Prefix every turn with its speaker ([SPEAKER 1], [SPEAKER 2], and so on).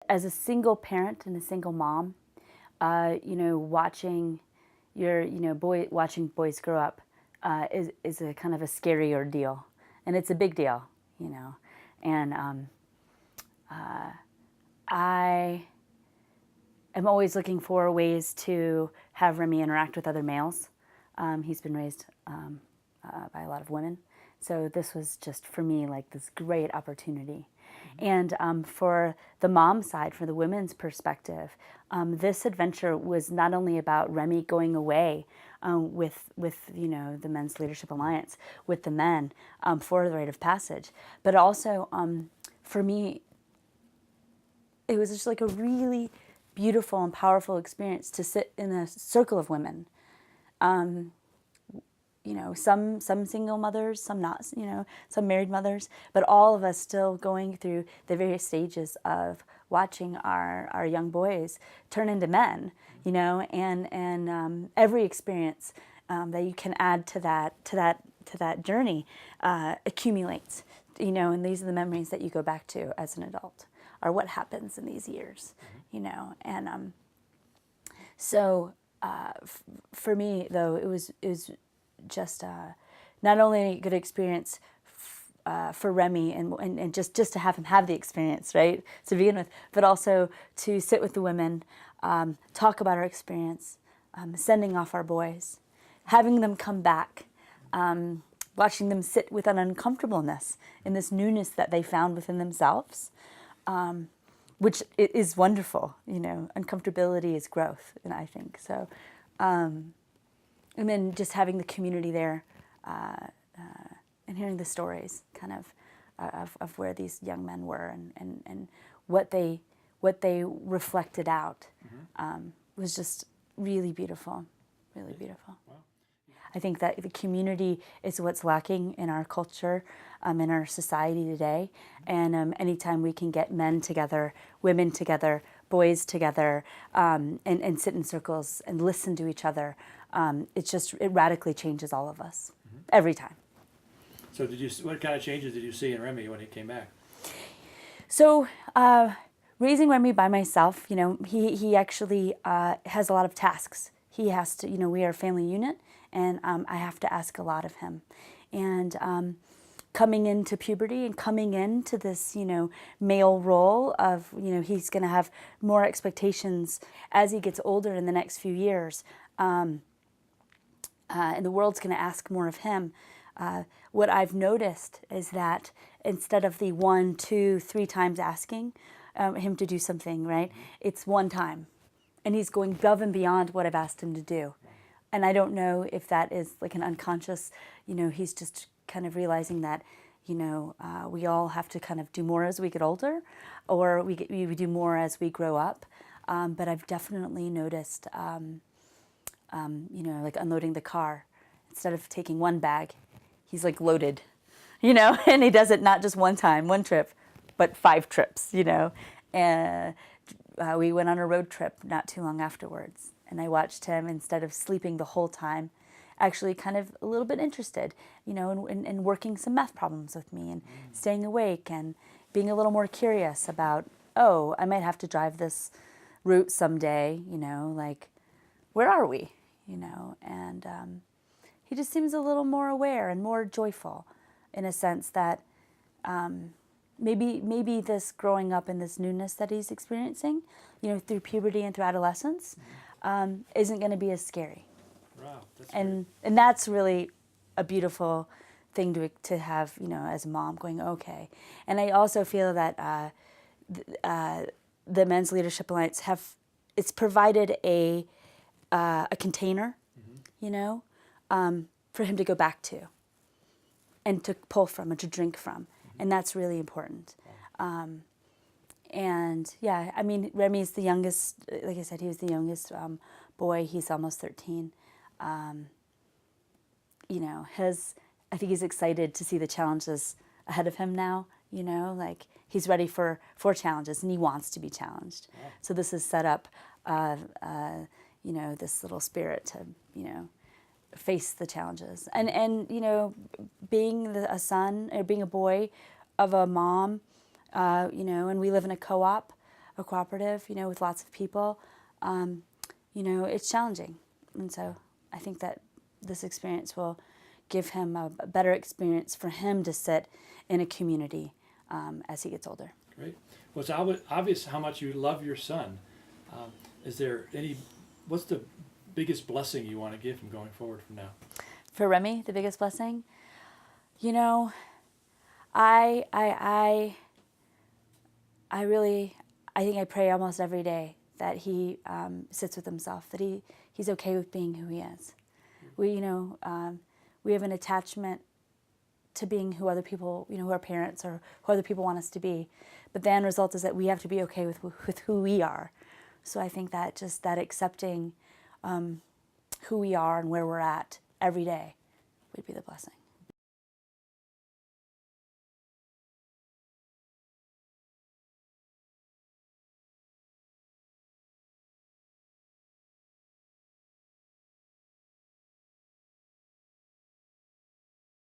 [SPEAKER 1] as a single parent and a single mom, watching your, watching boys grow up is a kind of a scary ordeal, and it's a big deal, and I am always looking for ways to have Remi interact with other males. He's been raised by a lot of women, so this was just for me like this great opportunity. And for the mom side, for the women's perspective, this adventure was not only about Remi going away with the Men's Leadership Alliance, with the men for the rite of passage, but also for me, it was just like a really beautiful and powerful experience to sit in a circle of women. Some single mothers, some not, some married mothers, but all of us still going through the various stages of watching our young boys turn into men, and every experience that you can add to that journey accumulates, and these are the memories that you go back to as an adult, or what happens in these years, and so for me though, it was just not only a good experience for Remi and just to have him have the experience, right, to begin with, but also to sit with the women, talk about our experience, sending off our boys, having them come back, watching them sit with an uncomfortableness in this newness that they found within themselves, which is wonderful. Uncomfortability is growth, and I think so. And then just having the community there and hearing the stories kind of where these young men were and what they reflected out was just really beautiful, really beautiful.
[SPEAKER 2] Wow.
[SPEAKER 1] I think that the community is what's lacking in our culture, in our society today. And anytime we can get men together, women together, boys together, and sit in circles and listen to each other, it radically changes all of us every time.
[SPEAKER 2] So what kind of changes did you see in Remi when he came back?
[SPEAKER 1] So raising Remi by myself, he actually has a lot of tasks. He has to, we are a family unit, and I have to ask a lot of him. And coming into puberty and coming into this, male role of, he's going to have more expectations as he gets older in the next few years. And the world's going to ask more of him. What I've noticed is that instead of the 1, 2, 3 times asking him to do something, right, it's one time. And he's going above and beyond what I've asked him to do. And I don't know if that is like an unconscious, he's just kind of realizing that, we all have to kind of do more as we get older, or we do more as we grow up. But I've definitely noticed, like unloading the car. Instead of taking one bag, he's like loaded, and he does it not just one time, one trip, but 5 trips, And we went on a road trip not too long afterwards, and I watched him, instead of sleeping the whole time, actually kind of a little bit interested, in working some math problems with me and staying awake and being a little more curious about, oh, I might have to drive this route someday, like, where are we, and he just seems a little more aware and more joyful, in a sense that maybe this growing up in this newness that he's experiencing, through puberty and through adolescence, isn't going to be as scary.
[SPEAKER 2] Wow, that's
[SPEAKER 1] and that's really a beautiful thing to have, as a mom, going, okay. And I also feel that the Men's Leadership Alliance it's provided a container, for him to go back to and to pull from and to drink from. And that's really important. And yeah, I mean, Remi's the youngest, like I said, he was the youngest boy. He's almost 13. I think he's excited to see the challenges ahead of him now, like he's ready for challenges, and he wants to be challenged.
[SPEAKER 2] Yeah.
[SPEAKER 1] So this has set up, this little spirit to, face the challenges. And being a son, or being a boy of a mom, and we live in a co-op, a cooperative, with lots of people, it's challenging. And so I think that this experience will give him a better experience for him to sit in a community as he gets older.
[SPEAKER 2] Great. Well, it's obvious how much you love your son. What's the biggest blessing you want to give him going forward from now?
[SPEAKER 1] For Remi, the biggest blessing, I think I pray almost every day that he sits with himself, that he's okay with being who he is. We have an attachment to being who other people, who our parents or who other people want us to be. But the end result is that we have to be okay with who we are. So I think that just that accepting who we are and where we're at every day would be the blessing.